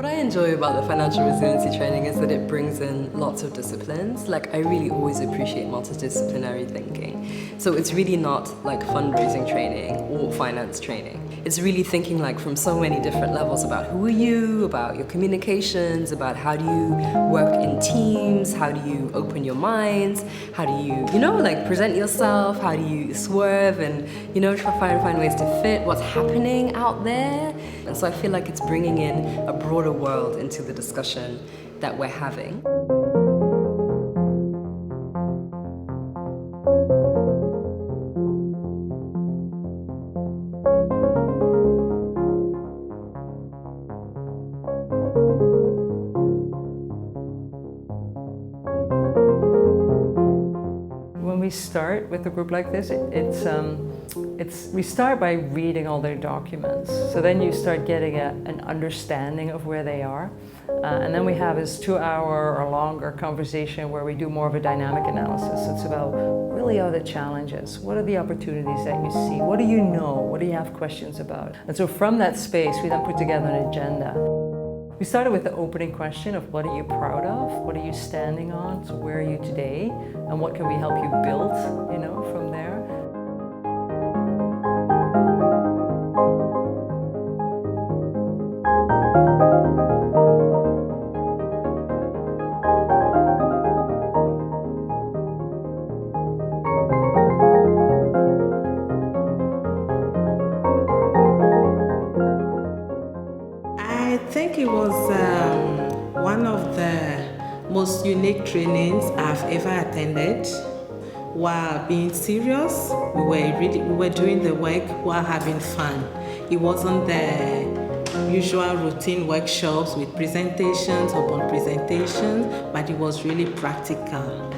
What I enjoy about the financial resiliency training is that it brings in lots of disciplines. Like, I really always appreciate multidisciplinary thinking. So it's really not like fundraising training or finance training. It's really thinking like from so many different levels about who are you, about your communications, about how do you work in teams, how do you open your minds, how do you, like present yourself, how do you swerve and, try to find ways to fit what's happening out there. And so I feel like it's bringing in a broader world into the discussion that we're having. When we start with a group like this, we start by reading all their documents. So then you start getting an understanding of where they are. And then we have this 2-hour or longer conversation where we do more of a dynamic analysis. It's about what really are the challenges? What are the opportunities that you see? What do you know? What do you have questions about? And so from that space, we then put together an agenda. We started with the opening question of what are you proud of? What are you standing on? So where are you today? And what can we help you build, from there? I think it was one of the most unique trainings I've ever attended. While being serious, we were doing the work while having fun. It wasn't the usual routine workshops with presentations upon presentations, but it was really practical.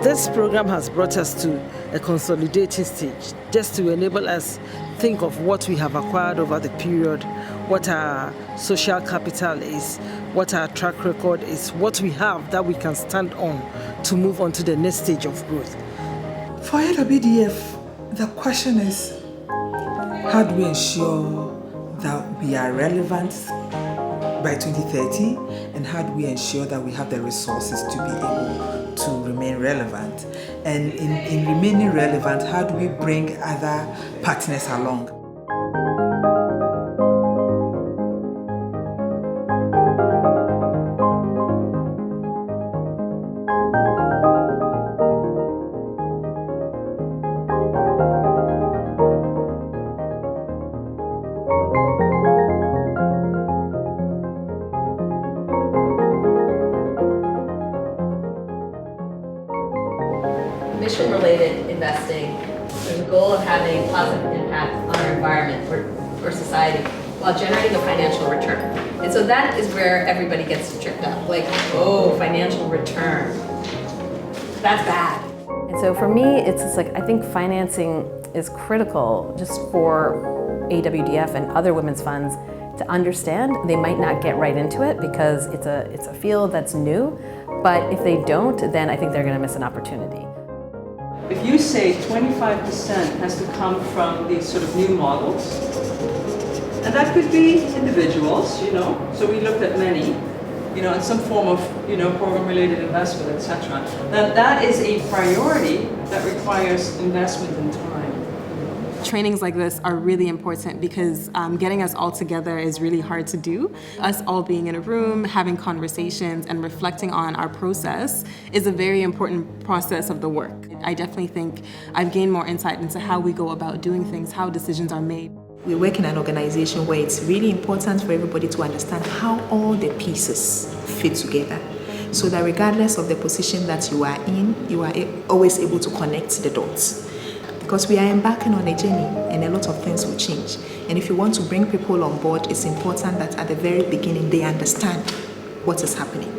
This program has brought us to a consolidating stage, just to enable us think of what we have acquired over the period, what our social capital is, what our track record is, what we have that we can stand on to move on to the next stage of growth. For AWDF, the question is, how do we ensure that we are relevant by 2030, and how do we ensure that we have the resources to be able to remain relevant? And in remaining relevant, how do we bring other partners along? Mission-related investing, there's a goal of having a positive impact on our environment or society while generating a financial return. And so that is where everybody gets tripped up. Like, oh, financial return. That's bad. And so for me, it's just like, I think financing is critical just for AWDF and other women's funds to understand. They might not get right into it because it's a field that's new, but if they don't, then I think they're gonna miss an opportunity. If you say 25% has to come from these sort of new models, and that could be individuals, so we looked at many, and some form of, program-related investment, etc. Then that is a priority that requires investment in time. Trainings like this are really important because getting us all together is really hard to do. Us all being in a room, having conversations and reflecting on our process is a very important process of the work. I definitely think I've gained more insight into how we go about doing things, how decisions are made. We work in an organization where it's really important for everybody to understand how all the pieces fit together, so that regardless of the position that you are in, you are always able to connect the dots. Because we are embarking on a journey and a lot of things will change. And if you want to bring people on board, it's important that at the very beginning they understand what is happening.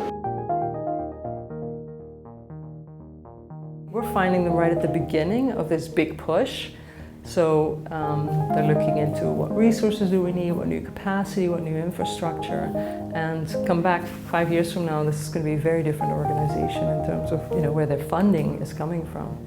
We're finding them right at the beginning of this big push. So they're looking into what resources do we need, what new capacity, what new infrastructure, and come back 5 years from now, this is going to be a very different organization in terms of where their funding is coming from.